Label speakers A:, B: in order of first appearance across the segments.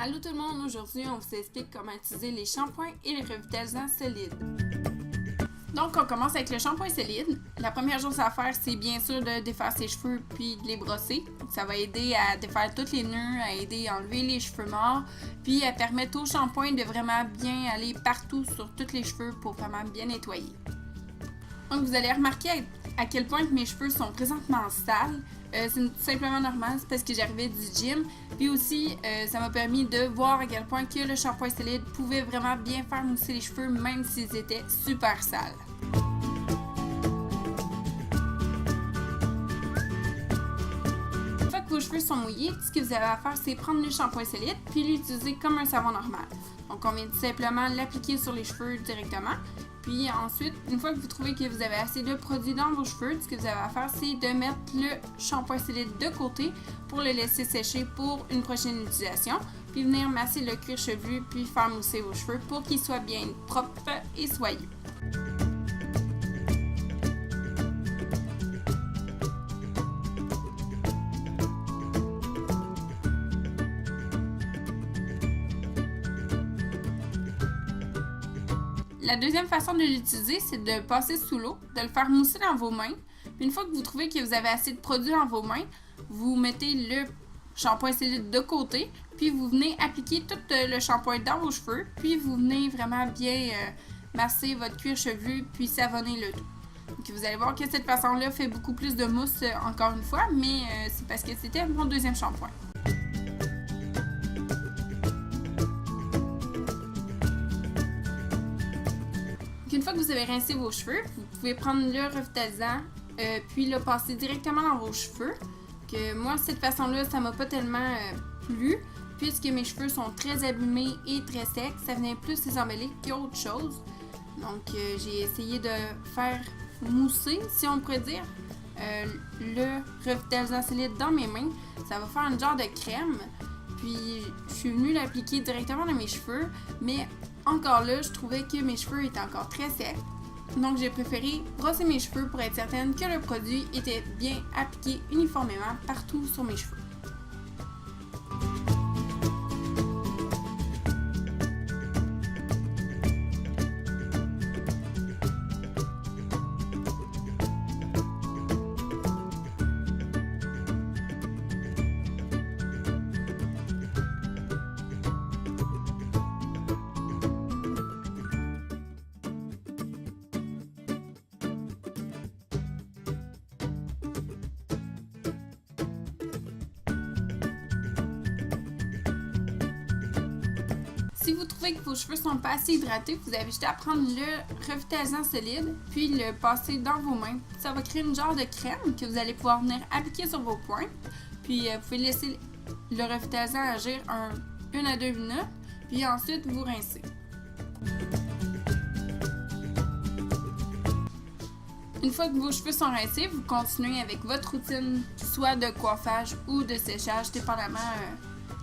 A: Allô tout le monde, aujourd'hui on vous explique comment utiliser les shampoings et les revitalisants solides. Donc on commence avec le shampoing solide. La première chose à faire, c'est bien sûr de défaire ses cheveux puis de les brosser. Ça va aider à défaire tous les nœuds, à aider à enlever les cheveux morts, puis à permettre au shampoing de vraiment bien aller partout sur tous les cheveux pour vraiment bien nettoyer. Donc vous allez remarquer à quel point mes cheveux sont présentement sales. C'est tout simplement normal, c'est parce que j'arrivais du gym. Puis aussi, ça m'a permis de voir à quel point que le shampoing solide pouvait vraiment bien faire mousser les cheveux, même s'ils étaient super sales. Une fois que vos cheveux sont mouillés, ce que vous avez à faire, c'est prendre le shampoing solide puis l'utiliser comme un savon normal. Donc on vient tout simplement l'appliquer sur les cheveux directement. Puis ensuite, une fois que vous trouvez que vous avez assez de produit dans vos cheveux, ce que vous avez à faire, c'est de mettre le shampoing solide de côté pour le laisser sécher pour une prochaine utilisation. Puis venir masser le cuir chevelu puis faire mousser vos cheveux pour qu'ils soient bien propres et soyeux. La deuxième façon de l'utiliser, c'est de le passer sous l'eau, de le faire mousser dans vos mains. Puis une fois que vous trouvez que vous avez assez de produit dans vos mains, vous mettez le shampoing solide de côté, puis vous venez appliquer tout le shampoing dans vos cheveux, puis vous venez vraiment bien masser votre cuir chevelu, puis savonner le tout. Donc vous allez voir que cette façon-là fait beaucoup plus de mousse encore une fois, mais c'est parce que c'était mon deuxième shampoing. Une fois que vous avez rincé vos cheveux, vous pouvez prendre le revitalisant puis le passer directement dans vos cheveux. Que moi, cette façon-là, ça m'a pas tellement plu, puisque mes cheveux sont très abîmés et très secs. Ça venait plus les embêter qu'autre chose. Donc, j'ai essayé de faire mousser, si on pourrait dire, le revitalisant solide dans mes mains. Ça va faire un genre de crème. Puis, je suis venue l'appliquer directement dans mes cheveux, mais encore là, je trouvais que mes cheveux étaient encore très secs. Donc, j'ai préféré brosser mes cheveux pour être certaine que le produit était bien appliqué uniformément partout sur mes cheveux. Si vous trouvez que vos cheveux sont pas assez hydratés, vous avez juste à prendre le revitalisant solide, puis le passer dans vos mains. Ça va créer une genre de crème que vous allez pouvoir venir appliquer sur vos pointes. Puis vous pouvez laisser le revitalisant agir 1 à 2 minutes, puis ensuite vous rincez. Une fois que vos cheveux sont rincés, vous continuez avec votre routine, soit de coiffage ou de séchage, dépendamment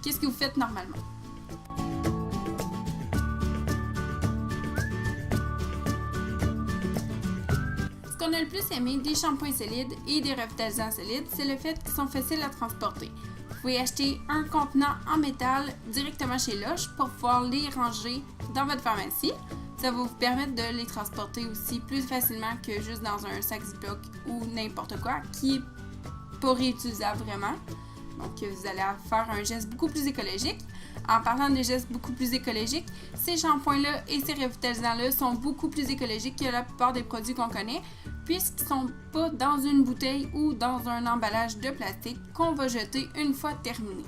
A: qu'est-ce que vous faites normalement. Ce qu'on a le plus aimé des shampoings solides et des revitalisants solides, c'est le fait qu'ils sont faciles à transporter. Vous pouvez acheter un contenant en métal directement chez Lush pour pouvoir les ranger dans votre pharmacie. Ça va vous permettre de les transporter aussi plus facilement que juste dans un sac Ziploc ou n'importe quoi qui est pas réutilisable vraiment. Donc vous allez faire un geste beaucoup plus écologique. En parlant de gestes beaucoup plus écologiques, ces shampoings-là et ces revitalisants-là sont beaucoup plus écologiques que la plupart des produits qu'on connaît, puisqu'ils ne sont pas dans une bouteille ou dans un emballage de plastique qu'on va jeter une fois terminé.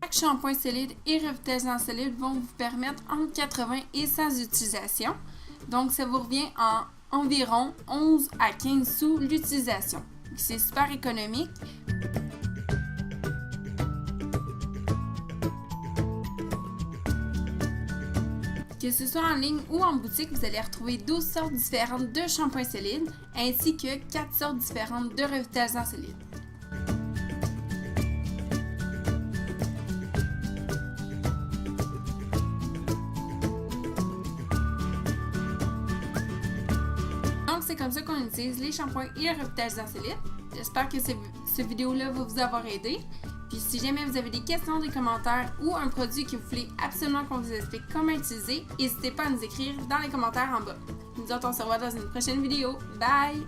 A: Chaque shampoing solide et revitalisant solide vont vous permettre entre 80 et 100 utilisations. Donc ça vous revient en environ 11 à 15 sous l'utilisation. C'est super économique. Que ce soit en ligne ou en boutique, vous allez retrouver 12 sortes différentes de shampoings solides ainsi que 4 sortes différentes de revitalisants solides. Donc c'est comme ça qu'on utilise les shampoings et les revitalisants solides. J'espère que cette vidéo-là va vous avoir aidé. Puis si jamais vous avez des questions, des commentaires ou un produit que vous voulez absolument qu'on vous explique comment utiliser, n'hésitez pas à nous écrire dans les commentaires en bas. Nous autres, on se revoit dans une prochaine vidéo. Bye!